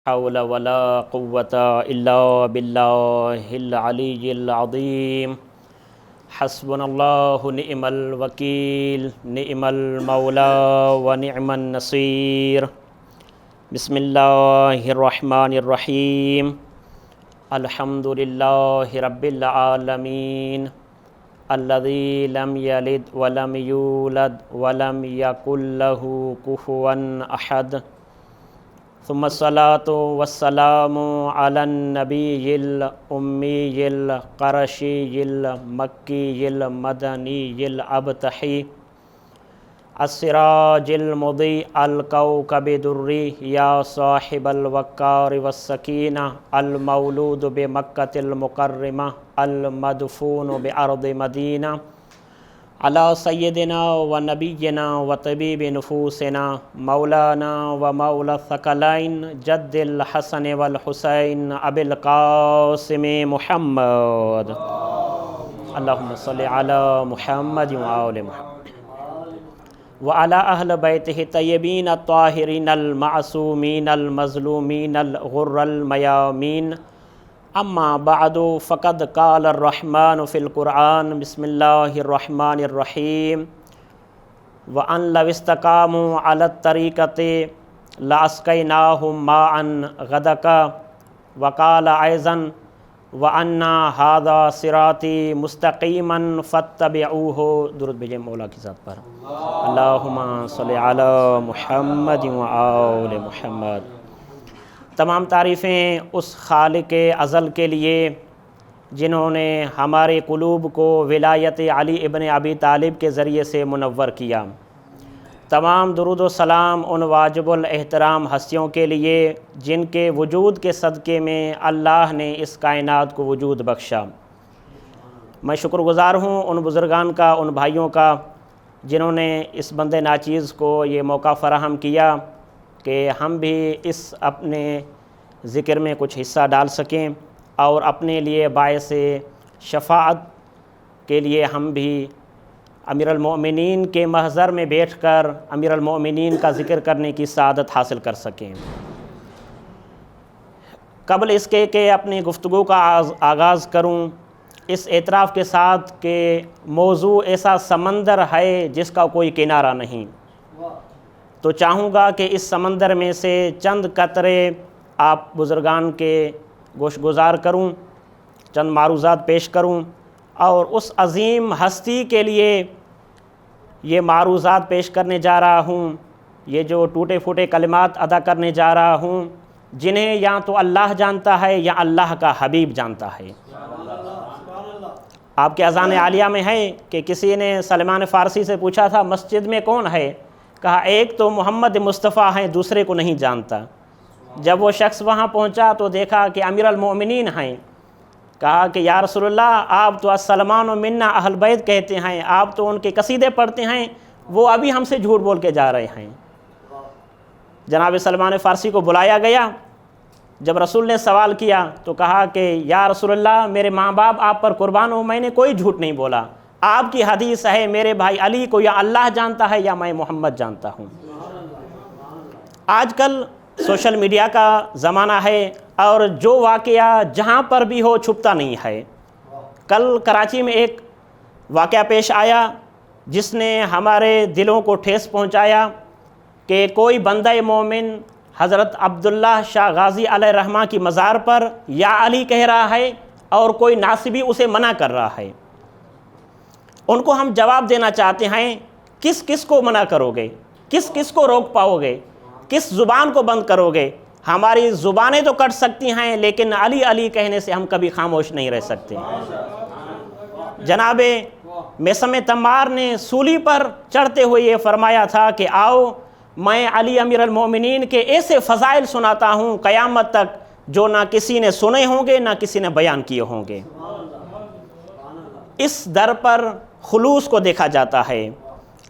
حول ولا قوة إلا بالله العلي العظيم حسبنا الله نعم الوكيل نعم المولى ونعم النصير بسم الله الرحمن الرحيم الحمد لله رب العالمين الذي لم يلد ولم يولد ولم يكن له كفوا أحد ثم الصلاة والسلام على النبي الأمي القرشي المكي المدني الأبتحي السراج المضيء الكوكب الدري يا صاحب الوقار والسكينة المولود بمكة المكرمة المدفون بأرض مدينة على سيدنا ونبينا وطبيب نفوسنا مولانا ومولى الثقلين جد الحسن والحسين أبي القاسم محمد اللهم صل على محمد وآل محمد وعلى أهل بيته الطيبين الطاهرين المعصومين المظلومين الغر الميامين اما بعد فقد قال الرحمن في القرآن بسم الله الرحمن الرحيم وأن لو استقاموا على الطريقة لأسقيناهم ماء غدقا وقال أيضا وأن هذا صراطي مستقيما فاتبعوه درود بھیجیں مولا کی ذات پر اللہم صلی علی محمد وآل محمد۔ تمام تعریفیں اس خالق ازل کے لیے جنہوں نے ہمارے قلوب کو ولایت علی ابن ابی طالب کے ذریعے سے منور کیا۔ تمام درود و سلام ان واجب الاحترام ہستیوں کے لیے جن کے وجود کے صدقے میں اللہ نے اس کائنات کو وجود بخشا۔ میں شکر گزار ہوں ان بزرگان کا، ان بھائیوں کا جنہوں نے اس بندے ناچیز کو یہ موقع فراہم کیا کہ ہم بھی اس اپنے ذکر میں کچھ حصہ ڈال سکیں اور اپنے لیے باعث شفاعت کے لیے ہم بھی امیر المؤمنین کے محضر میں بیٹھ کر امیر المؤمنین کا ذکر کرنے کی سعادت حاصل کر سکیں۔ قبل اس کے کہ اپنی گفتگو کا آغاز کروں اس اعتراف کے ساتھ کہ موضوع ایسا سمندر ہے جس کا کوئی کنارہ نہیں، تو چاہوں گا کہ اس سمندر میں سے چند قطرے آپ بزرگان کے گوش گزار کروں، چند معروضات پیش کروں اور اس عظیم ہستی کے لیے یہ معروضات پیش کرنے جا رہا ہوں، یہ جو ٹوٹے پھوٹے کلمات ادا کرنے جا رہا ہوں جنہیں یا تو اللہ جانتا ہے یا اللہ کا حبیب جانتا ہے۔ آپ کے اذان عالیہ میں ہے کہ کسی نے سلمان فارسی سے پوچھا تھا مسجد میں کون ہے؟ کہا ایک تو محمد مصطفیٰ ہیں، دوسرے کو نہیں جانتا۔ جب وہ شخص وہاں پہنچا تو دیکھا کہ امیر المؤمنین ہیں، کہا کہ یا رسول اللہ آپ تو السلمان منا اہل بیت کہتے ہیں، آپ تو ان کے قصیدے پڑھتے ہیں، وہ ابھی ہم سے جھوٹ بول کے جا رہے ہیں۔ جناب سلمان فارسی کو بلایا گیا، جب رسول نے سوال کیا تو کہا کہ یا رسول اللہ میرے ماں باپ آپ پر قربان ہوں، میں نے کوئی جھوٹ نہیں بولا، آپ کی حدیث ہے میرے بھائی علی کو یا اللہ جانتا ہے یا میں محمد جانتا ہوں۔ آج کل سوشل میڈیا کا زمانہ ہے اور جو واقعہ جہاں پر بھی ہو چھپتا نہیں ہے۔ کل کراچی میں ایک واقعہ پیش آیا جس نے ہمارے دلوں کو ٹھیس پہنچایا کہ کوئی بندہ مومن حضرت عبداللہ شاہ غازی علیہ رحمہ کی مزار پر یا علی کہہ رہا ہے اور کوئی ناصبی اسے منع کر رہا ہے۔ ان کو ہم جواب دینا چاہتے ہیں کس کس کو منع کرو گے، کس کس کو روک پاؤ گے، کس زبان کو بند کرو گے؟ ہماری زبانیں تو کٹ سکتی ہیں لیکن علی علی کہنے سے ہم کبھی خاموش نہیں رہ سکتے۔ جناب میثم تمار نے سولی پر چڑھتے ہوئے یہ فرمایا تھا کہ آؤ میں علی امیر المؤمنین کے ایسے فضائل سناتا ہوں قیامت تک جو نہ کسی نے سنے ہوں گے نہ کسی نے بیان کیے ہوں گے۔ اس در پر خلوص کو دیکھا جاتا ہے،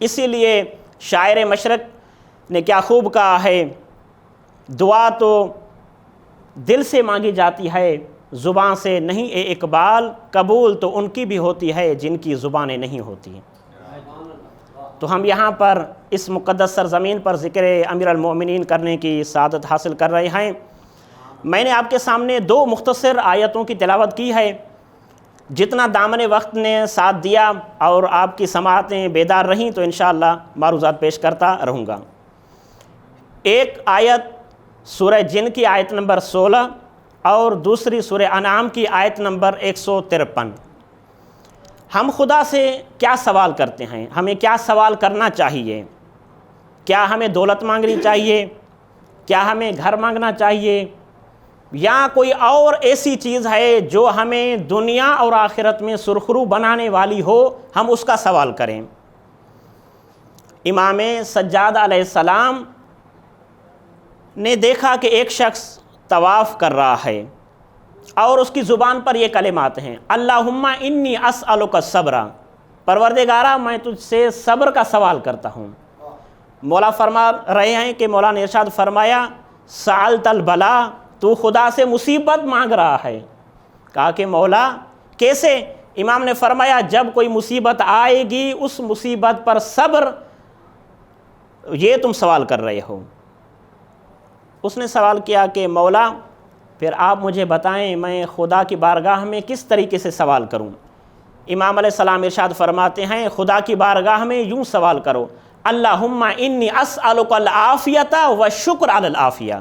اسی لیے شاعر مشرق نے کیا خوب کہا ہے، دعا تو دل سے مانگی جاتی ہے زبان سے نہیں اے اقبال، قبول تو ان کی بھی ہوتی ہے جن کی زبانیں نہیں ہوتی۔ تو ہم یہاں پر اس مقدس سرزمین پر ذکر امیر المؤمنین کرنے کی سعادت حاصل کر رہے ہیں۔ میں نے آپ کے سامنے 2 مختصر آیتوں کی تلاوت کی ہے، جتنا دامن وقت نے ساتھ دیا اور آپ کی سماعتیں بیدار رہیں تو انشاءاللہ معروضات پیش کرتا رہوں گا۔ ایک آیت سورہ جن کی آیت نمبر 16 اور دوسری سورہ انعام کی آیت نمبر 153۔ ہم خدا سے کیا سوال کرتے ہیں؟ ہمیں کیا سوال کرنا چاہیے؟ کیا ہمیں دولت مانگنی چاہیے؟ کیا ہمیں گھر مانگنا چاہیے؟ یا کوئی اور ایسی چیز ہے جو ہمیں دنیا اور آخرت میں سرخرو بنانے والی ہو، ہم اس کا سوال کریں۔ امام سجاد علیہ السلام نے دیکھا کہ ایک شخص طواف کر رہا ہے اور اس کی زبان پر یہ کلمات ہیں، اللہم انی اسألک الصبر، پروردگارہ میں تجھ سے صبر کا سوال کرتا ہوں۔ مولا فرما رہے ہیں کہ مولا نے ارشاد فرمایا سألت البلا، تو خدا سے مصیبت مانگ رہا ہے۔ کہا کہ مولا کیسے؟ امام نے فرمایا جب کوئی مصیبت آئے گی اس مصیبت پر صبر، یہ تم سوال کر رہے ہو۔ اس نے سوال کیا کہ مولا پھر آپ مجھے بتائیں میں خدا کی بارگاہ میں کس طریقے سے سوال کروں؟ امام علیہ السلام ارشاد فرماتے ہیں خدا کی بارگاہ میں یوں سوال کرو، اللہم انی اسألک العافیۃ والشکر علی العافیہ،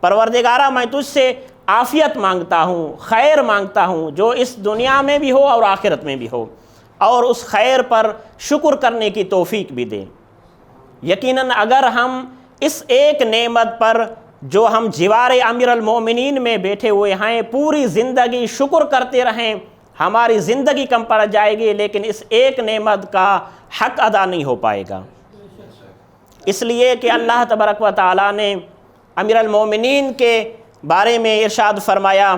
پروردگارہ میں تجھ سے عافیت مانگتا ہوں، خیر مانگتا ہوں جو اس دنیا میں بھی ہو اور آخرت میں بھی ہو، اور اس خیر پر شکر کرنے کی توفیق بھی دے۔ یقیناً اگر ہم اس ایک نعمت پر جو ہم جوار امیر المومنین میں بیٹھے ہوئے ہیں پوری زندگی شکر کرتے رہیں، ہماری زندگی کم پڑ جائے گی لیکن اس ایک نعمت کا حق ادا نہیں ہو پائے گا۔ اس لیے کہ اللہ تبارک و تعالیٰ نے امیر المومنین کے بارے میں ارشاد فرمایا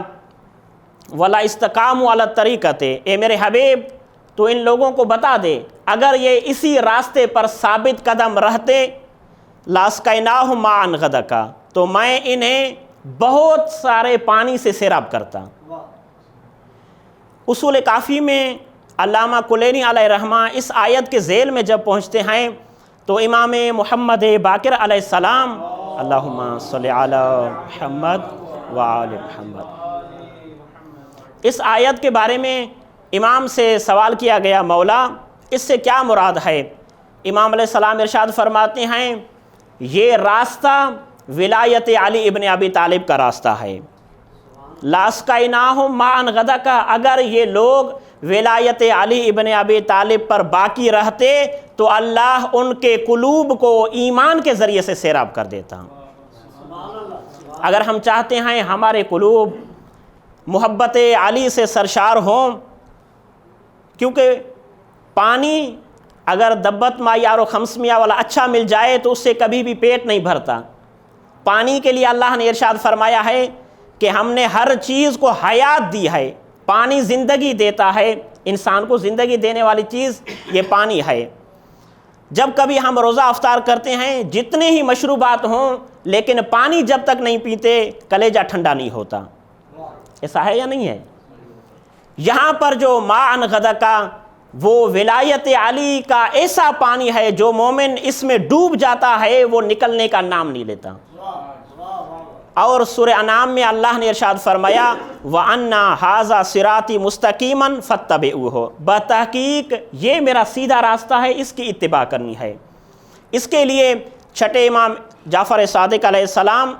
وَلَا اسْتَقَامُوا عَلَى الطَّرِيقَةِ، اے میرے حبیب تو ان لوگوں کو بتا دے اگر یہ اسی راستے پر ثابت قدم رہتے لَاسْقَيْنَاهُمْ مَاءً غَدَقًا، تو میں انہیں بہت سارے پانی سے سیراب کرتا۔ اصول کافی میں علامہ کلینی علیہ رحمہ اس آیت کے ذیل میں جب پہنچتے ہیں تو امام محمد باقر علیہ السلام اللہم صلی علی محمد وآل محمد، اس آیت کے بارے میں امام سے سوال کیا گیا مولا اس سے کیا مراد ہے؟ امام علیہ السلام ارشاد فرماتے ہیں یہ راستہ ولایت علی ابن ابی طالب کا راستہ ہے۔ لَاسْقَيْنَاهُمْ مَاءً غَدَقًا، اگر یہ لوگ ولایت علی ابن ابی طالب پر باقی رہتے تو اللہ ان کے قلوب کو ایمان کے ذریعے سے سیراب کر دیتا۔ اگر ہم چاہتے ہیں ہمارے قلوب محبت علی سے سرشار ہوں، کیونکہ پانی اگر دبت معیار و خمسمیہ والا اچھا مل جائے تو اس سے کبھی بھی پیٹ نہیں بھرتا۔ پانی کے لیے اللہ نے ارشاد فرمایا ہے کہ ہم نے ہر چیز کو حیات دی ہے، پانی زندگی دیتا ہے، انسان کو زندگی دینے والی چیز یہ پانی ہے۔ جب کبھی ہم روزہ افطار کرتے ہیں جتنے ہی مشروبات ہوں لیکن پانی جب تک نہیں پیتے کلیجہ ٹھنڈا نہیں ہوتا، ایسا ہے یا نہیں ہے؟ یہاں پر جو ماءً غدقا وہ ولایت علی کا ایسا پانی ہے جو مومن اس میں ڈوب جاتا ہے وہ نکلنے کا نام نہیں لیتا۔ اور سورہ انعام میں اللہ نے ارشاد فرمایا وَأَنَّا هَذَا صِرَاطِي مُسْتَقِيمًا فَاتَّبِعُوهُ، بتحقیق یہ میرا سیدھا راستہ ہے، اس کی اتباع کرنی ہے۔ اس کے لیے چھٹے امام جعفر صادق علیہ السلام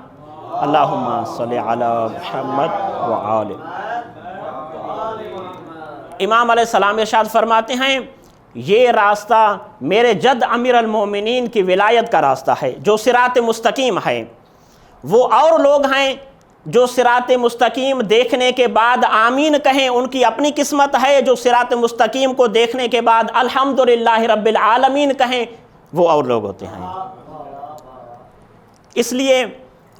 اللہم صلی علی محمد وآل، امام علیہ السلام ارشاد فرماتے ہیں یہ راستہ میرے جد امیر المومنین کی ولایت کا راستہ ہے جو صراط مستقیم ہے۔ وہ اور لوگ ہیں جو صراط مستقیم دیکھنے کے بعد آمین کہیں، ان کی اپنی قسمت ہے، جو صراط مستقیم کو دیکھنے کے بعد الحمدللہ رب العالمین کہیں وہ اور لوگ ہوتے ہیں۔ اس لیے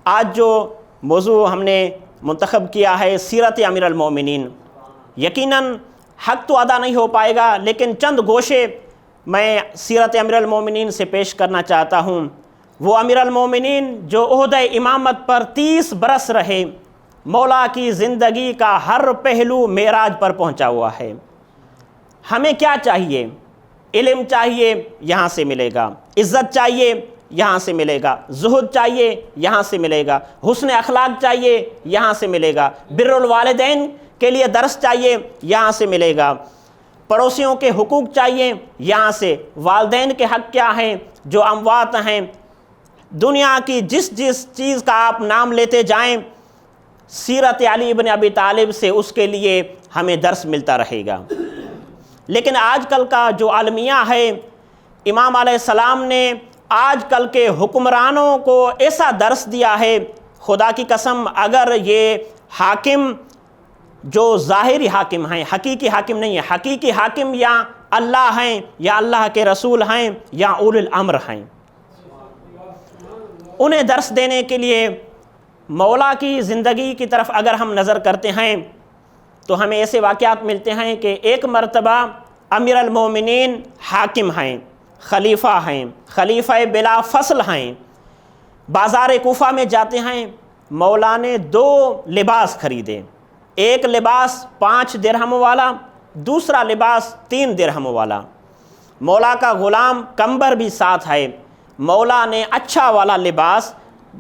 آج جو موضوع ہم نے منتخب کیا ہے سیرت امیر المومنین، یقیناً حق تو ادا نہیں ہو پائے گا لیکن چند گوشے میں سیرت امیر المومنین سے پیش کرنا چاہتا ہوں۔ وہ امیر المومنین جو عہدہ امامت پر 30 برس رہے، مولا کی زندگی کا ہر پہلو معراج پر پہنچا ہوا ہے۔ ہمیں کیا چاہیے؟ علم چاہیے، یہاں سے ملے گا۔ عزت چاہیے، یہاں سے ملے گا، زہد چاہیے یہاں سے ملے گا، حسن اخلاق چاہیے یہاں سے ملے گا، بر الوالدین کے لیے درس چاہیے یہاں سے ملے گا، پڑوسیوں کے حقوق چاہیے یہاں سے، والدین کے حق کیا ہیں جو اموات ہیں، دنیا کی جس چیز کا آپ نام لیتے جائیں سیرت علی بن ابی طالب سے اس کے لیے ہمیں درس ملتا رہے گا۔ لیکن آج کل کا جو عالمیہ ہے، امام علیہ السلام نے آج کل کے حکمرانوں کو ایسا درس دیا ہے، خدا کی قسم اگر یہ حاکم جو ظاہری حاکم ہیں، حقیقی حاکم نہیں ہے، حقیقی حاکم یا اللہ ہیں یا اللہ کے رسول ہیں یا اولو الامر ہیں، انہیں درس دینے کے لیے مولا کی زندگی کی طرف اگر ہم نظر کرتے ہیں تو ہمیں ایسے واقعات ملتے ہیں کہ ایک مرتبہ امیر المومنین حاکم ہیں، خلیفہ ہیں، خلیفہ بلا فصل ہیں، بازار کوفہ میں جاتے ہیں، مولا نے 2 لباس خریدے، ایک لباس 5 درہم والا، دوسرا لباس 3 درہم والا، مولا کا غلام کمبر بھی ساتھ ہے، مولا نے اچھا والا لباس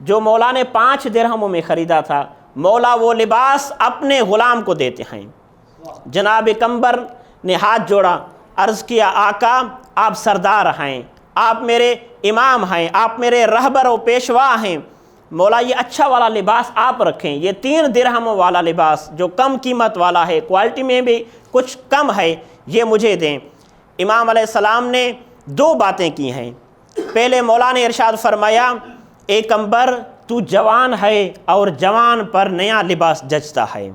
جو مولا نے 5 درہموں میں خریدا تھا، مولا وہ لباس اپنے غلام کو دیتے ہیں۔ جناب کمبر نے ہاتھ جوڑا، عرض کیا آقا آپ سردار ہیں، آپ میرے امام ہیں، آپ میرے رہبر و پیشوا ہیں، مولا یہ اچھا والا لباس آپ رکھیں، یہ 3 درہم والا لباس جو کم قیمت والا ہے، کوالٹی میں بھی کچھ کم ہے، یہ مجھے دیں۔ امام علیہ السلام نے 2 باتیں کی ہیں۔ پہلے مولا نے ارشاد فرمایا اے کمبر تو جوان ہے اور جوان پر نیا لباس جچتا ہے،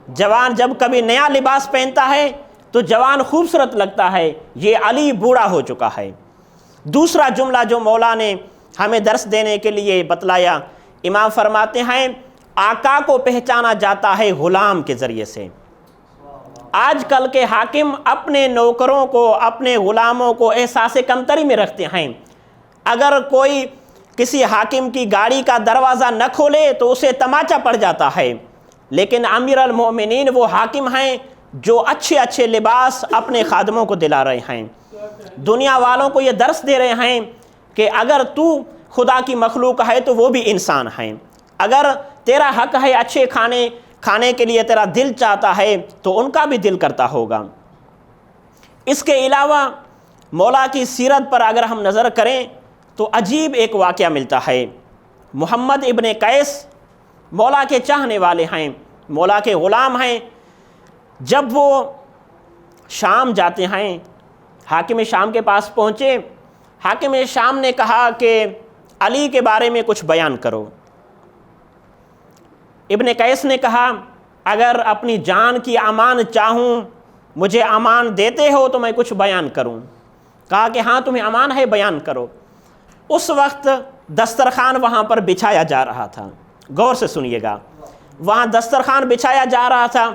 جوان جب کبھی نیا لباس پہنتا ہے تو جوان خوبصورت لگتا ہے، یہ علی بوڑھا ہو چکا ہے۔ دوسرا جملہ جو مولا نے ہمیں درس دینے کے لیے بتلایا، امام فرماتے ہیں آقا کو پہچانا جاتا ہے غلام کے ذریعے سے۔ آج کل کے حاکم اپنے نوکروں کو، اپنے غلاموں کو احساس کمتری میں رکھتے ہیں، اگر کوئی کسی حاکم کی گاڑی کا دروازہ نہ کھولے تو اسے تماچا پڑ جاتا ہے، لیکن امیر المومنین وہ حاکم ہیں جو اچھے اچھے لباس اپنے خادموں کو دلا رہے ہیں، دنیا والوں کو یہ درس دے رہے ہیں کہ اگر تو خدا کی مخلوق ہے تو وہ بھی انسان ہیں، اگر تیرا حق ہے اچھے کھانے کے لیے تیرا دل چاہتا ہے تو ان کا بھی دل کرتا ہوگا۔ اس کے علاوہ مولا کی سیرت پر اگر ہم نظر کریں تو عجیب ایک واقعہ ملتا ہے۔ محمد ابن قیس مولا کے چاہنے والے ہیں، مولا کے غلام ہیں، جب وہ شام جاتے ہیں، حاکم شام کے پاس پہنچے، حاکم شام نے کہا کہ علی کے بارے میں کچھ بیان کرو۔ ابن قیس نے کہا اگر اپنی جان کی امان چاہوں، مجھے امان دیتے ہو تو میں کچھ بیان کروں۔ کہا کہ ہاں تمہیں امان ہے، بیان کرو۔ اس وقت دسترخوان وہاں پر بچھایا جا رہا تھا، غور سے سنیے گا، وہاں دسترخوان بچھایا جا رہا تھا،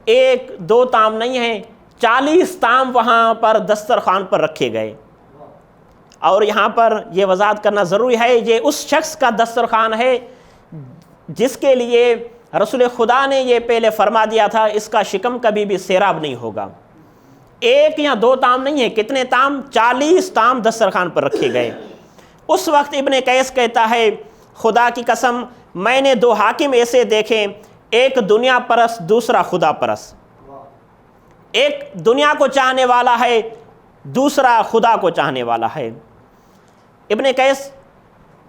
1-2 تام نہیں ہیں، 40 تام وہاں پر دسترخوان پر رکھے گئے۔ اور یہاں پر یہ وضاحت کرنا ضروری ہے، یہ اس شخص کا دسترخوان ہے جس کے لیے رسول خدا نے یہ پہلے فرما دیا تھا اس کا شکم کبھی بھی سیراب نہیں ہوگا۔ 1 یا 2 تام نہیں ہے، کتنے تام؟ 40 تام دسترخوان پر رکھے گئے۔ اس وقت ابن قیس کہتا ہے خدا کی قسم میں نے 2 حاکم ایسے دیکھے، ایک دنیا پرست دوسرا خدا پرست، ایک دنیا کو چاہنے والا ہے دوسرا خدا کو چاہنے والا ہے۔ ابن قیس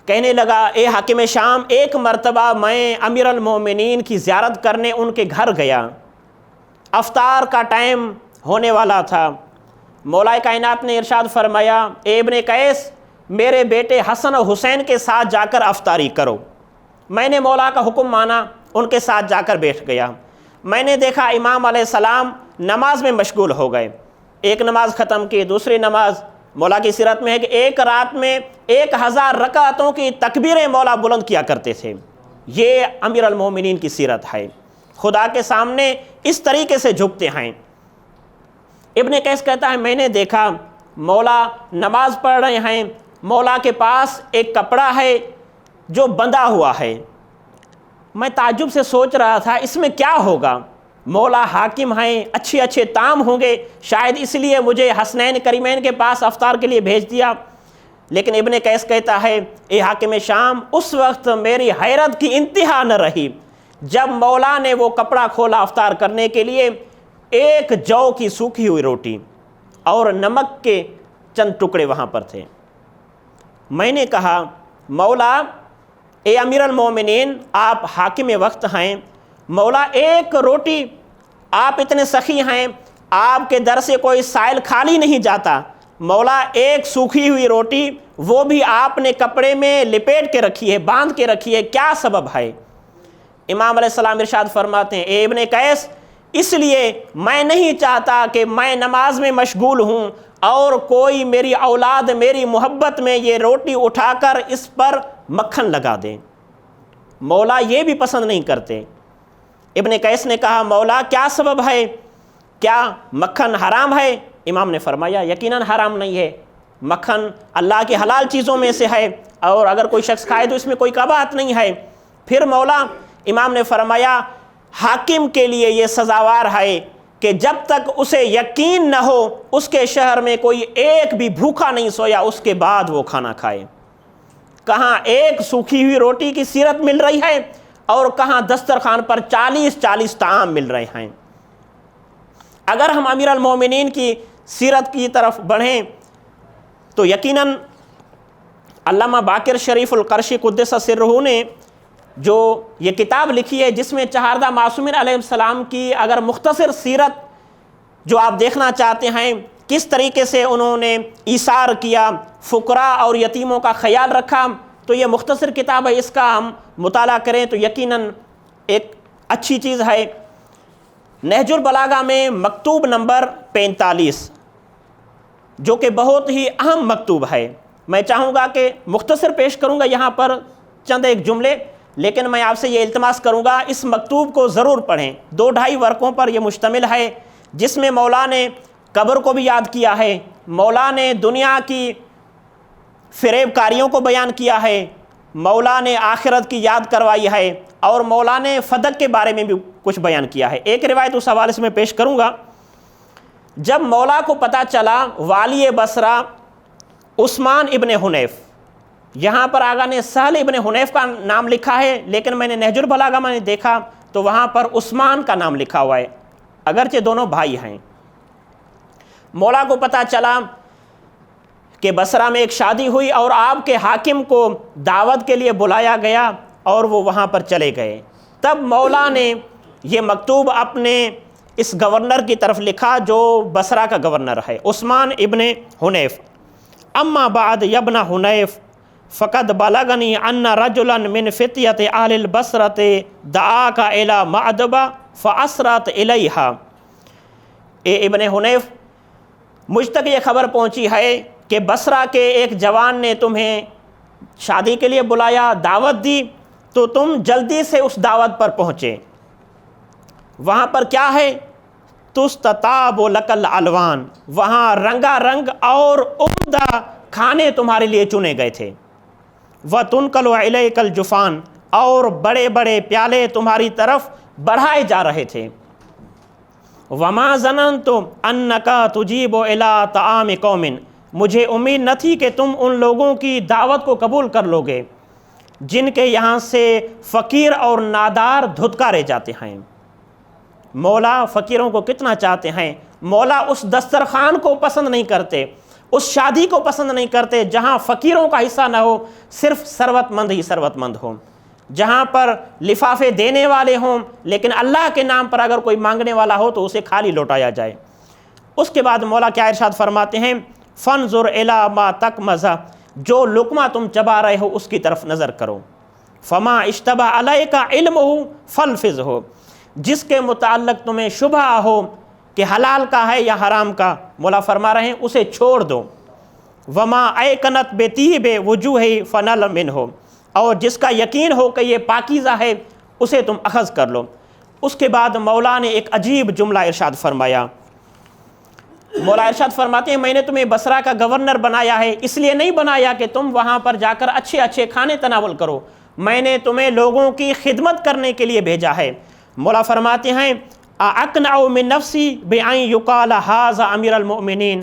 کہنے لگا اے حاکم شام، ایک مرتبہ میں امیر المومنین کی زیارت کرنے ان کے گھر گیا، افطار کا ٹائم ہونے والا تھا، مولا کائنات نے ارشاد فرمایا اے ابن قیس میرے بیٹے حسن و حسین کے ساتھ جا کر افطاری کرو۔ میں نے مولا کا حکم مانا، ان کے ساتھ جا کر بیٹھ گیا۔ میں نے دیکھا امام علیہ السلام نماز میں مشغول ہو گئے، ایک نماز ختم کی، دوسری نماز، مولا کی سیرت میں ہے کہ ایک رات میں 1000 رکعتوں کی تکبیریں مولا بلند کیا کرتے تھے۔ یہ امیر المومنین کی سیرت ہے، خدا کے سامنے اس طریقے سے جھکتے ہیں۔ ابن قیس کہتا ہے میں نے دیکھا مولا نماز پڑھ رہے ہیں، مولا کے پاس ایک کپڑا ہے جو بندھا ہوا ہے، میں تعجب سے سوچ رہا تھا اس میں کیا ہوگا، مولا حاکم ہیں، اچھے اچھے تام ہوں گے، شاید اس لیے مجھے حسنین کریمین کے پاس افطار کے لیے بھیج دیا۔ لیکن ابن قیس کہتا ہے اے حاکم شام، اس وقت میری حیرت کی انتہا نہ رہی جب مولا نے وہ کپڑا کھولا افطار کرنے کے لیے، ایک جو کی سوکھی ہوئی روٹی اور نمک کے چند ٹکڑے وہاں پر تھے۔ میں نے کہا مولا، اے امیر المومنین، آپ حاکم وقت ہیں، مولا ایک روٹی، آپ اتنے سخی ہیں، آپ کے در سے کوئی سائل خالی نہیں جاتا، مولا ایک سوکھی ہوئی روٹی وہ بھی آپ نے کپڑے میں لپیٹ کے رکھی ہے، باندھ کے رکھی ہے، کیا سبب ہے؟ امام علیہ السلام ارشاد فرماتے ہیں اے ابن قیس، اس لیے میں نہیں چاہتا کہ میں نماز میں مشغول ہوں اور کوئی میری اولاد میری محبت میں یہ روٹی اٹھا کر اس پر مکھن لگا دیں، مولا یہ بھی پسند نہیں کرتے۔ ابن قیس نے کہا مولا کیا سبب ہے، کیا مکھن حرام ہے؟ امام نے فرمایا یقیناً حرام نہیں ہے، مکھن اللہ کی حلال چیزوں میں سے ہے، اور اگر کوئی شخص کھائے تو اس میں کوئی قباحت نہیں ہے۔ پھر مولا، امام نے فرمایا حاکم کے لیے یہ سزاوار ہے کہ جب تک اسے یقین نہ ہو اس کے شہر میں کوئی ایک بھی بھوکا نہیں سویا، اس کے بعد وہ کھانا کھائے۔ کہاں ایک سوکھی ہوئی روٹی کی سیرت مل رہی ہے اور کہاں دسترخوان پر 40 طعام مل رہے ہیں۔ اگر ہم امیر المومنین کی سیرت کی طرف بڑھیں تو یقیناً علامہ باقر شریف القرشی قدس سرہ نے جو یہ کتاب لکھی ہے جس میں چہاردہ معصومین علیہ السلام کی اگر مختصر سیرت جو آپ دیکھنا چاہتے ہیں، کس طریقے سے انہوں نے ایثار کیا، فقراء اور یتیموں کا خیال رکھا، تو یہ مختصر کتاب ہے، اس کا ہم مطالعہ کریں تو یقیناً ایک اچھی چیز ہے۔ نہج البلاغہ میں مکتوب نمبر 45 جو کہ بہت ہی اہم مکتوب ہے، میں چاہوں گا کہ مختصر پیش کروں گا یہاں پر چند ایک جملے، لیکن میں آپ سے یہ التماس کروں گا اس مکتوب کو ضرور پڑھیں۔ 2-2.5 ورقوں پر یہ مشتمل ہے، جس میں مولا نے قبر کو بھی یاد کیا ہے، مولا نے دنیا کی فریب کاریوں کو بیان کیا ہے، مولا نے آخرت کی یاد کروائی ہے، اور مولا نے فدق کے بارے میں بھی کچھ بیان کیا ہے۔ ایک روایت اس حوالے سے میں پیش کروں گا۔ جب مولا کو پتہ چلا والی بصرہ عثمان ابن حنیف، یہاں پر آگا نے سہل ابن حنیف کا نام لکھا ہے، لیکن میں نے نہج البلاغہ میں نے دیکھا تو وہاں پر عثمان کا نام لکھا ہوا ہے، اگرچہ دونوں بھائی ہیں۔ مولا کو پتہ چلا کہ بصرہ میں ایک شادی ہوئی اور آپ کے حاکم کو دعوت کے لیے بلایا گیا اور وہ وہاں پر چلے گئے۔ تب مولا نے یہ مکتوب اپنے اس گورنر کی طرف لکھا جو بصرہ کا گورنر ہے، عثمان ابن حنیف۔ اما بعد یبن حنیف فقد بلغنی ان رجلا من فتیۃ اہل البصرۃ دعاک الی مأدبہ فاسرت الیہا۔ اے ابن حنیف، مجھ تک یہ خبر پہنچی ہے کہ بصرہ کے ایک جوان نے تمہیں شادی کے لیے بلایا، دعوت دی، تو تم جلدی سے اس دعوت پر پہنچے۔ وہاں پر کیا ہے؟ تستطاب لک الالوان، وہاں رنگا رنگ اور عمدہ کھانے تمہارے لیے چنے گئے تھے۔ وتنقل الیک الجفان، اور بڑے بڑے پیالے تمہاری طرف بڑھائے جا رہے تھے۔ وما ظننت انک تجیب الی طعام قوم، مجھے امید نہ تھی کہ تم ان لوگوں کی دعوت کو قبول کر لوگے جن کے یہاں سے فقیر اور نادار دھتکارے جاتے ہیں۔ مولا فقیروں کو کتنا چاہتے ہیں، مولا اس دسترخوان کو پسند نہیں کرتے، اس شادی کو پسند نہیں کرتے جہاں فقیروں کا حصہ نہ ہو، صرف ثروت مند ہی ثروت مند ہوں، جہاں پر لفافے دینے والے ہوں لیکن اللہ کے نام پر اگر کوئی مانگنے والا ہو تو اسے خالی لوٹایا جائے۔ اس کے بعد مولا کیا ارشاد فرماتے ہیں، فانظر الی ما تکمز، جو لقمہ تم چبا رہے ہو اس کی طرف نظر کرو، فما اشتبہ علیک علمہ فالفظہ، جس کے متعلق تمہیں شبہ ہو کہ حلال کا ہے یا حرام کا، مولا فرما رہے ہیں اسے چھوڑ دو۔ وما ایقنت بطیب وجوہ فنل منہ، اور جس کا یقین ہو کہ یہ پاکیزہ ہے اسے تم اخذ کر لو۔ اس کے بعد مولا نے ایک عجیب جملہ ارشاد فرمایا۔ مولا ارشاد فرماتے ہیں میں نے تمہیں بصرہ کا گورنر بنایا ہے، اس لیے نہیں بنایا کہ تم وہاں پر جا کر اچھے اچھے کھانے تناول کرو، میں نے تمہیں لوگوں کی خدمت کرنے کے لیے بھیجا ہے۔ مولا فرماتے ہیں اَأَقْنَعُ مِن نَفْسِي بِأَن يُقَالَ هَذَا امیر المؤمنین،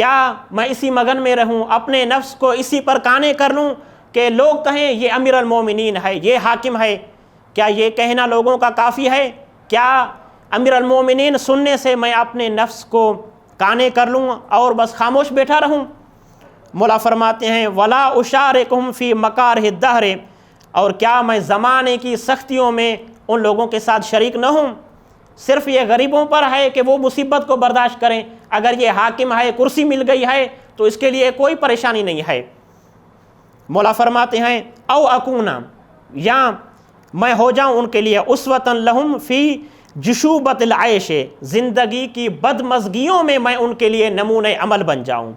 کیا میں اسی مگن میں رہوں، اپنے نفس کو اسی پر قانے کر لوں کہ لوگ کہیں یہ امیر المومنین ہے، یہ حاکم ہے؟ کیا یہ کہنا لوگوں کا کافی ہے؟ کیا امیر المومنین سننے سے میں اپنے نفس کو قانے کر لوں اور بس خاموش بیٹھا رہوں؟ مولا فرماتے ہیں ولا اشارکہم فی مکارہ الدہر، اور کیا میں زمانے کی سختیوں میں ان لوگوں کے ساتھ شریک نہ ہوں؟ صرف یہ غریبوں پر ہے کہ وہ مصیبت کو برداشت کریں، اگر یہ حاکم ہے، کرسی مل گئی ہے تو اس کے لیے کوئی پریشانی نہیں ہے۔ مولا فرماتے ہیں او اکونا، یا میں ہو جاؤں ان کے لیے اسوۃ لہم فی جشوبۃ العیش، زندگی کی بدمزگیوں میں ان کے لیے نمونۂ عمل بن جاؤں۔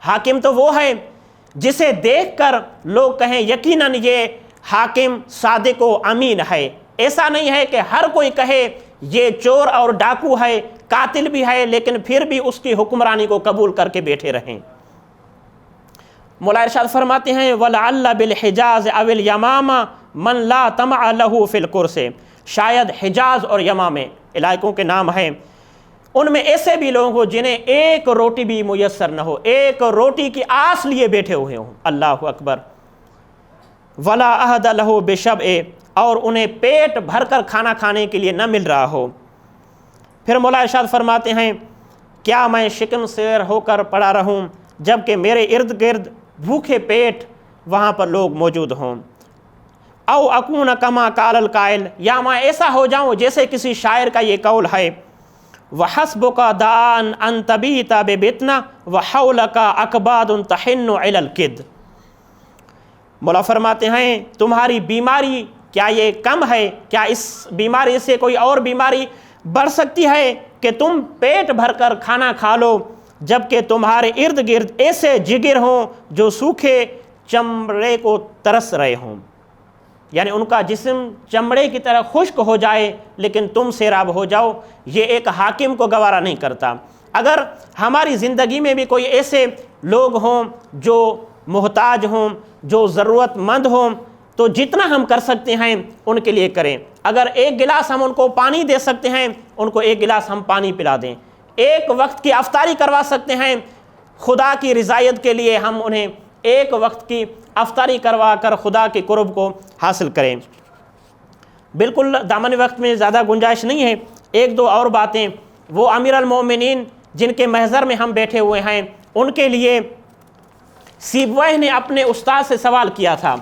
حاکم تو وہ ہے جسے دیکھ کر لوگ کہیں یقیناً یہ حاکم صادق و امین ہے، ایسا نہیں ہے کہ ہر کوئی کہے یہ چور اور ڈاکو ہے، قاتل بھی ہے، لیکن پھر بھی اس کی حکمرانی کو قبول کر کے بیٹھے رہیں۔ مولا ارشاد فرماتے ہیں وَلَعَلَّ بِالْحِجَازِ أَوِ الْيَمَامَ مَنْ لَا طَمَعَ لَهُ فِي الْقُرْسِ، شاید حجاز اور یمامے علاقوں کے نام ہیں، ان میں ایسے بھی لوگ ہوں جنہیں ایک روٹی بھی میسر نہ ہو، ایک روٹی کی آس لیے بیٹھے ہوئے ہوں۔ اللہ اکبر۔ وَلَا أَحَدَ لَهُ بِشَبْعٍ، اور انہیں پیٹ بھر کر کھانا کھانے کے لیے نہ مل رہا ہو۔ پھر مولا ارشاد فرماتے ہیں کیا میں شکم سیر ہو کر پڑا رہوں جب کہ میرے ارد گرد بھوکے پیٹ وہاں پر لوگ موجود ہوں؟ او اکون کما قال القائل، یا میں ایسا ہو جاؤں جیسے کسی شاعر کا یہ قول ہے وَحَسْبُكَ دَعَانْ أَن تَبِيتَ بِبِطْنَ وَحَوْلَكَ أَكْبَادٌ تَحِنُّ إِلَى الْكِدْ۔ مولا فرماتے ہیں تمہاری بیماری کیا یہ کم ہے؟ کیا اس بیماری سے کوئی اور بیماری بڑھ سکتی ہے کہ تم پیٹ بھر کر کھانا کھا لو جبکہ تمہارے ارد گرد ایسے جگر ہوں جو سوکھے چمڑے کو ترس رہے ہوں، یعنی ان کا جسم چمڑے کی طرح خشک ہو جائے لیکن تم سیراب ہو جاؤ؟ یہ ایک حاکم کو گوارا نہیں کرتا۔ اگر ہماری زندگی میں بھی کوئی ایسے لوگ ہوں جو محتاج ہوں، جو ضرورت مند ہوں، تو جتنا ہم کر سکتے ہیں ان کے لیے کریں۔ اگر ایک گلاس ہم ان کو پانی دے سکتے ہیں، ان کو ایک گلاس ہم پانی پلا دیں۔ ایک وقت کی افطاری کروا سکتے ہیں، خدا کی رضایت کے لیے ہم انہیں ایک وقت کی افطاری کروا کر خدا کے قرب کو حاصل کریں۔ بالکل دامن وقت میں زیادہ گنجائش نہیں ہے، ایک دو اور باتیں۔ وہ امیر المومنین جن کے محضر میں ہم بیٹھے ہوئے ہیں، ان کے لیے سیبویہ نے اپنے استاد سے سوال کیا تھا۔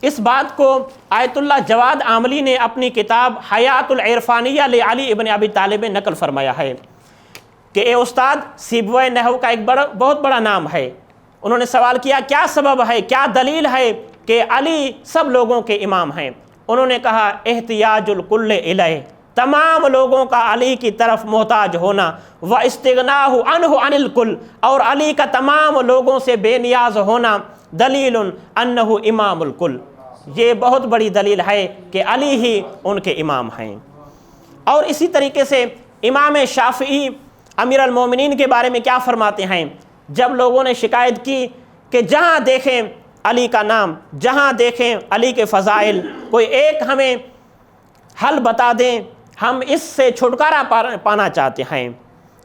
اس بات کو آیت اللہ جواد عاملی نے اپنی کتاب حیات العرفانیہ لعلی ابن ابی طالب میں نقل فرمایا ہے کہ اے استاد، سیبویہ نحو کا ایک بہت بڑا نام ہے۔ انہوں نے سوال کیا کیا سبب ہے، کیا دلیل ہے کہ علی سب لوگوں کے امام ہیں؟ انہوں نے کہا احتیاج الکل الیہ، تمام لوگوں کا علی کی طرف محتاج ہونا، وَاستغناہ عنہ عن الکل، اور علی کا تمام لوگوں سے بے نیاز ہونا، دلیل انہ امام الکل، یہ بہت بڑی دلیل ہے کہ علی ہی ان کے امام ہیں۔ اور اسی طریقے سے امام شافعی امیر المومنین کے بارے میں کیا فرماتے ہیں؟ جب لوگوں نے شکایت کی کہ جہاں دیکھیں علی کا نام، جہاں دیکھیں علی کے فضائل، کوئی ایک ہمیں حل بتا دیں، ہم اس سے چھٹکارا پانا چاہتے ہیں،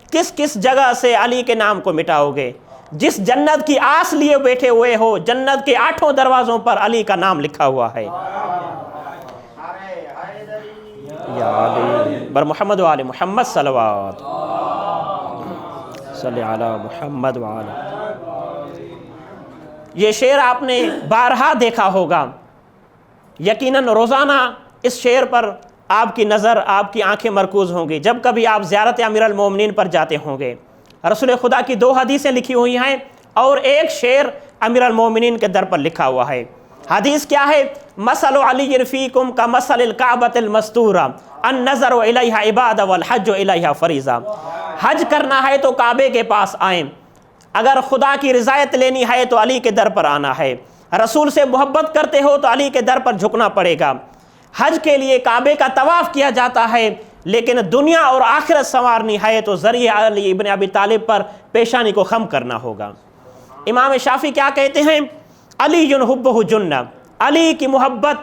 کس کس جگہ سے علی کے نام کو مٹاؤ گے؟ جس جنت کی آس لیے بیٹھے ہوئے ہو، جنت کے 8 دروازوں پر علی کا نام لکھا ہوا ہے۔ یا علی بر محمد و آل محمد صلوات صلی علی محمد و آل۔ یہ شعر آپ نے بارہا دیکھا ہوگا، یقیناً روزانہ اس شعر پر آپ کی نظر، آپ کی آنکھیں مرکوز ہوں گی جب کبھی آپ زیارت امیر المومنین پر جاتے ہوں گے۔ رسول خدا کی 2 حدیثیں لکھی ہوئی ہیں اور ایک شعر امیر المومنین کے در پر لکھا ہوا ہے۔ حدیث کیا ہے؟ مثل علی فیکم کمثل الکعبۃ المستورہ النظر الیہا عبادہ والحج الیہا فریضہ۔ حج کرنا ہے تو کعبے کے پاس آئیں، اگر خدا کی رضایت لینی ہے تو علی کے در پر آنا ہے، رسول سے محبت کرتے ہو تو علی کے در پر جھکنا پڑے گا۔ حج کے لیے کعبے کا طواف کیا جاتا ہے، لیکن دنیا اور آخرت سنوارنی ہے تو ذریعہ علی ابن ابی طالب پر پیشانی کو خم کرنا ہوگا۔ امام شافعی کیا کہتے ہیں؟ علی حبہ جنہ، علی کی محبت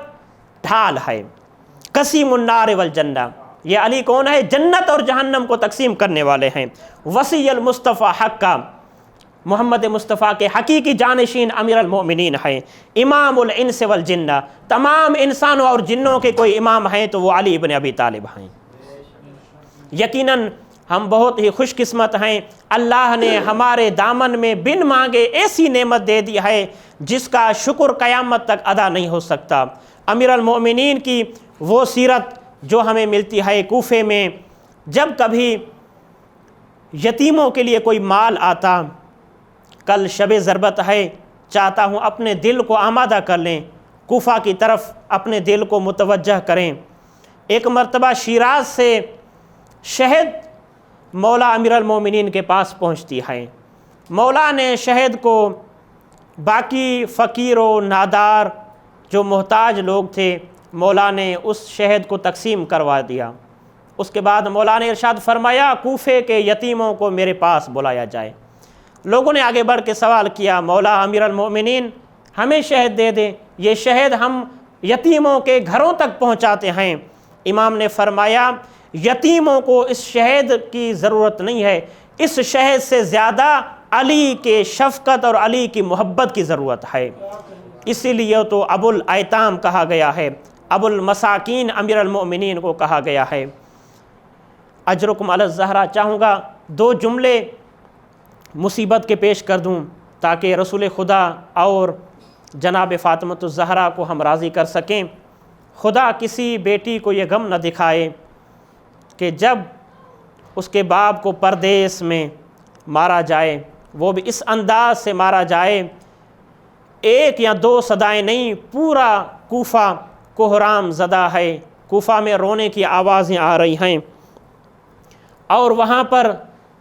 ڈھال ہے، قسیم النار والجنہ، یہ علی کون ہے؟ جنت اور جہنم کو تقسیم کرنے والے ہیں۔ وصی المصطفیٰ حقا، محمد مصطفیٰ کے حقیقی جانشین امیر المؤمنین ہیں، امام الانس والجنہ، تمام انسانوں اور جنوں کے کوئی امام ہیں تو وہ علی ابن ابی طالب ہیں۔ یقیناً ہم بہت ہی خوش قسمت ہیں، اللہ نے ہمارے دامن میں بن مانگے ایسی نعمت دے دی ہے جس کا شکر قیامت تک ادا نہیں ہو سکتا۔ امیر المؤمنین کی وہ سیرت جو ہمیں ملتی ہے کوفے میں، جب کبھی یتیموں کے لیے کوئی مال آتا، کل شب ضربت ہے، چاہتا ہوں اپنے دل کو آمادہ کر لیں، کوفہ کی طرف اپنے دل کو متوجہ کریں۔ ایک مرتبہ شیراز سے شہد مولا امیر المومنین کے پاس پہنچتی ہے۔ مولا نے شہد کو باقی فقیر و نادار جو محتاج لوگ تھے، مولا نے اس شہد کو تقسیم کروا دیا۔ اس کے بعد مولا نے ارشاد فرمایا کوفے کے یتیموں کو میرے پاس بلایا جائے۔ لوگوں نے آگے بڑھ کے سوال کیا، مولا امیر المؤمنین ہمیں شہد دے دیں، یہ شہد ہم یتیموں کے گھروں تک پہنچاتے ہیں۔ امام نے فرمایا یتیموں کو اس شہد کی ضرورت نہیں ہے، اس شہد سے زیادہ علی کے شفقت اور علی کی محبت کی ضرورت ہے، اسی لیے تو ابو الایتام کہا گیا ہے، ابو المساکین امیر المؤمنین کو کہا گیا ہے۔ اجرکم علی الزہرا، چاہوں گا 2 جملے مصیبت کے پیش کر دوں تاکہ رسول خدا اور جناب فاطمۃ الزہرا کو ہم راضی کر سکیں۔ خدا کسی بیٹی کو یہ غم نہ دکھائے کہ جب اس کے باپ کو پردیس میں مارا جائے، وہ بھی اس انداز سے مارا جائے، 1 یا 2 صدائیں نہیں، پورا کوفہ کوہرام زدہ ہے، کوفہ میں رونے کی آوازیں آ رہی ہیں، اور وہاں پر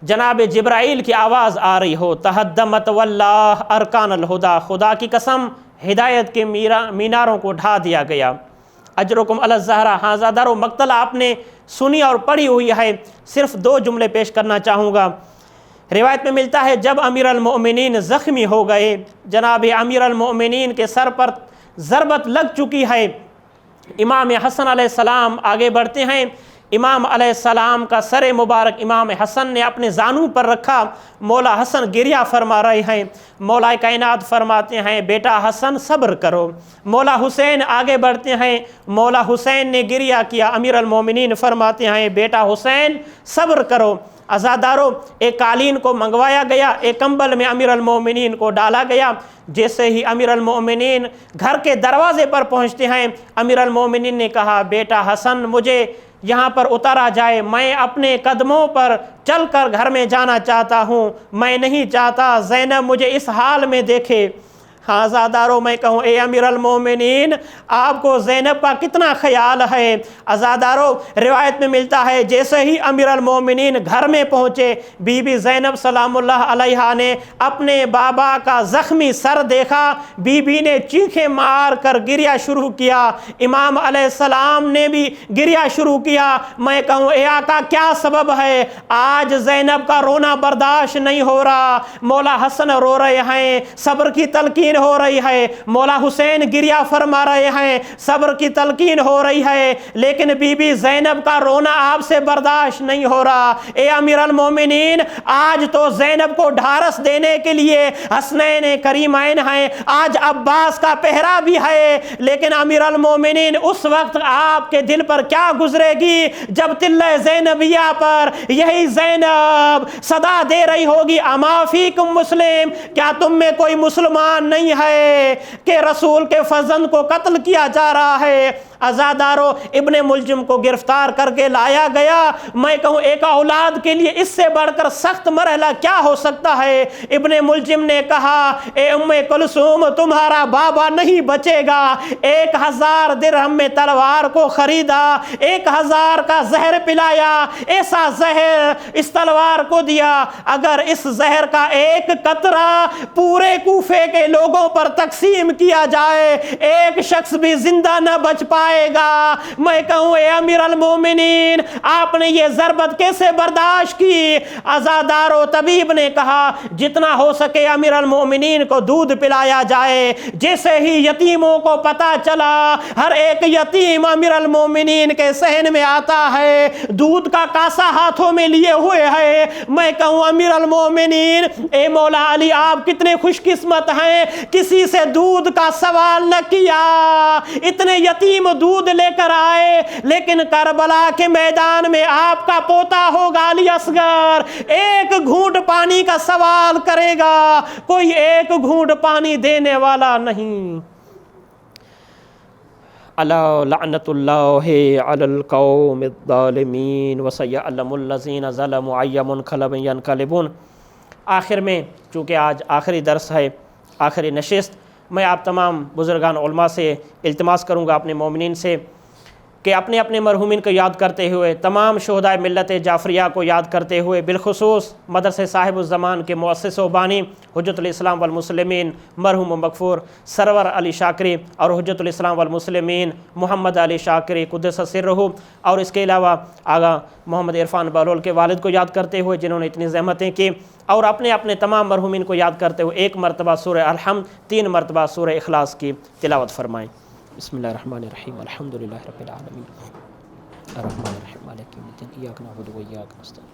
جناب جبرائیل کی آواز آ رہی ہو، تہدمت واللہ ارکان الہدا، خدا کی قسم ہدایت کے میناروں کو ڈھا دیا گیا۔ اجرکم علی الزہرا، ہاں دار و مقتل آپ نے سنی اور پڑھی ہوئی ہے، صرف 2 جملے پیش کرنا چاہوں گا۔ روایت میں ملتا ہے جب امیر المؤمنین زخمی ہو گئے، جناب امیر المؤمنین کے سر پر ضربت لگ چکی ہے، امام حسن علیہ السلام آگے بڑھتے ہیں، امام علیہ السلام کا سر مبارک امام حسن نے اپنے زانوں پر رکھا، مولا حسن گریہ فرما رہے ہیں، مولا کائنات فرماتے ہیں بیٹا حسن صبر کرو۔ مولا حسین آگے بڑھتے ہیں، مولا حسین نے گریہ کیا، امیر المومنین فرماتے ہیں بیٹا حسین صبر کرو۔ عزادارو، ایک قالین کو منگوایا گیا، ایک کمبل میں امیر المومنین کو ڈالا گیا۔ جیسے ہی امیر المومنین گھر کے دروازے پر پہنچتے ہیں، امیر المومنین نے کہا بیٹا حسن مجھے یہاں پر اتارا جائے، میں اپنے قدموں پر چل کر گھر میں جانا چاہتا ہوں، میں نہیں چاہتا زینب مجھے اس حال میں دیکھے۔ ہاں عزادارو، میں کہوں اے امیر المومنین آپ کو زینب کا کتنا خیال ہے؟ عزادارو، روایت میں ملتا ہے جیسے ہی امیر المومنین گھر میں پہنچے، بی بی زینب سلام اللہ علیہا نے اپنے بابا کا زخمی سر دیکھا، بی بی نے چیخیں مار کر گریہ شروع کیا، امام علیہ السلام نے بھی گریہ شروع کیا۔ میں کہوں اے آقا کیا سبب ہے؟ آج زینب کا رونا برداشت نہیں ہو رہا، مولا حسن رو رہے ہیں، صبر کی تلقین ہو رہی ہے، مولا حسین گریہ فرما رہے ہیں، صبر کی تلقین ہو رہی ہے، لیکن بی بی زینب کا رونا آپ سے برداشت نہیں ہو رہا۔ اے امیر المومنین، آج تو زینب کو ڈھارس دینے کے لیے حسنین کریمین ہیں، آج عباس کا پہرا بھی ہے، لیکن امیر المومنین اس وقت آپ کے دل پر کیا گزرے گی جب تلہ زینبیہ پر یہی زینب صدا دے رہی ہوگی اما فیکم مسلم، کیا تم میں کوئی مسلمان نہیں ہے کہ رسول کے فرزند کو قتل کیا جا رہا ہے؟ عزادارو، ابن ملجم کو گرفتار کر کے لایا گیا۔ میں کہوں ایک اولاد کے لیے اس سے بڑھ کر سخت مرحلہ کیا ہو سکتا ہے؟ ابن ملجم نے کہا اے ام کلثوم تمہارا بابا نہیں بچے گا، 1000 درہم میں تلوار کو خریدا، 1000 کا زہر پلایا، ایسا زہر اس تلوار کو دیا اگر اس زہر کا ایک قطرہ پورے کوفے کے لوگوں پر تقسیم کیا جائے، ایک شخص بھی زندہ نہ بچ پائے جائے گا۔ میں کہوں اے امیر المومنین آپ نے یہ ضربت کیسے برداشت کی؟ عزادار و طبیب نے کہا جتنا ہو سکے امیر المومنین کو دودھ پلایا جائے۔ جیسے ہی یتیموں کو پتہ چلا، ہر ایک یتیم امیر المومنین کے صحن میں آتا ہے، دودھ کا کاسا ہاتھوں میں لیے ہوئے ہے۔ میں کہوں امیر المومنین اے مولا علی آپ کتنے خوش قسمت ہیں، کسی سے دودھ کا سوال نہ کیا، اتنے یتیم دودھ لے کر آئے۔ لیکن کربلا کے میدان میں آپ کا پوتا ہوگا علی اصغر، ایک گھونٹ پانی کا سوال کرے گا، کوئی ایک گھونٹ پانی دینے والا نہیں۔ الا لعنت اللہ علی القوم الظالمین وسیعلم الذین ظلموا ای منقلب ینقلبون۔ آخر میں چونکہ آج آخری درس ہے، آخری نشست، میں آپ تمام بزرگان علماء سے التماس کروں گا، اپنے مومنین سے، کہ اپنے اپنے مرحومین کو یاد کرتے ہوئے، تمام شہدائے ملت جعفریہ کو یاد کرتے ہوئے، بالخصوص مدرسہ صاحب الزمان کے مؤسس و بانی حجت الاسلام والمسلمین مرحوم و مغفور سرور علی شاکری اور حجت الاسلام والمسلمین محمد علی شاکری قدس سرہ، اور اس کے علاوہ آغا محمد عرفان بہلول کے والد کو یاد کرتے ہوئے جنہوں نے اتنی زحمتیں کی، اور اپنے اپنے تمام مرحومین کو یاد کرتے ہوئے ایک مرتبہ سورہ الحمد، 3 مرتبہ سورہ اخلاص کی تلاوت فرمائیں۔ بسم اللہ الرحمن الرحیم، الحمد للہ رب العالمین، الرحمن الرحیم، مالک یوم الدین، ایاک نعبد و ایاک نستعین،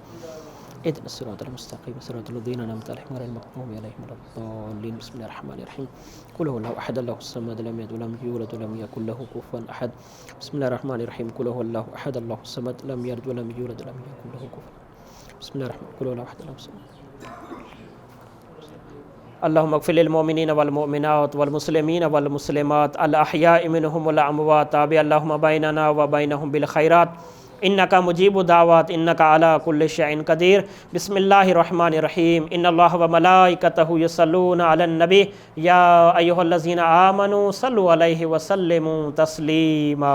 اهدنا الصراط المستقیم صراط الذین انعمت علیہم غیر المغضوب علیہم ولا الضالین۔ بسم اللہ الرحمن الرحیم، قل هو اللہ احد اللہ الصمد لم یلد ولم یولد ولم یکن له کفوا احد۔ بسم اللہ الرحمن الرحیم، قل هو اللہ احد اللہ الصمد لم یلد ولم یولد ولم یکن له کفوا۔ بسم اللہ الرحمن، قل هو اللہ احد اللہ الصمد۔ اللہم اغفر للمؤمنین والمؤمنات والمسلمین والمسلمات الاحیاء منہم والاموات، تابع اللہم بیننا وبینہم بالخیرات، انکا مجیب دعوات، انکا علی کل شیء قدیر۔ بسم اللہ الرحمن الرحیم، ان اللہ وملائکتہ یصلون علی النبی یا ایہا الذین آمنوا صلوا علیہ وسلموا تسلیما۔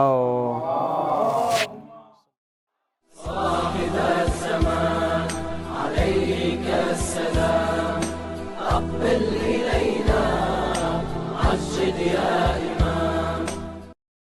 صاحب الزمان علیک السلام، أقبل إلينا عجل يا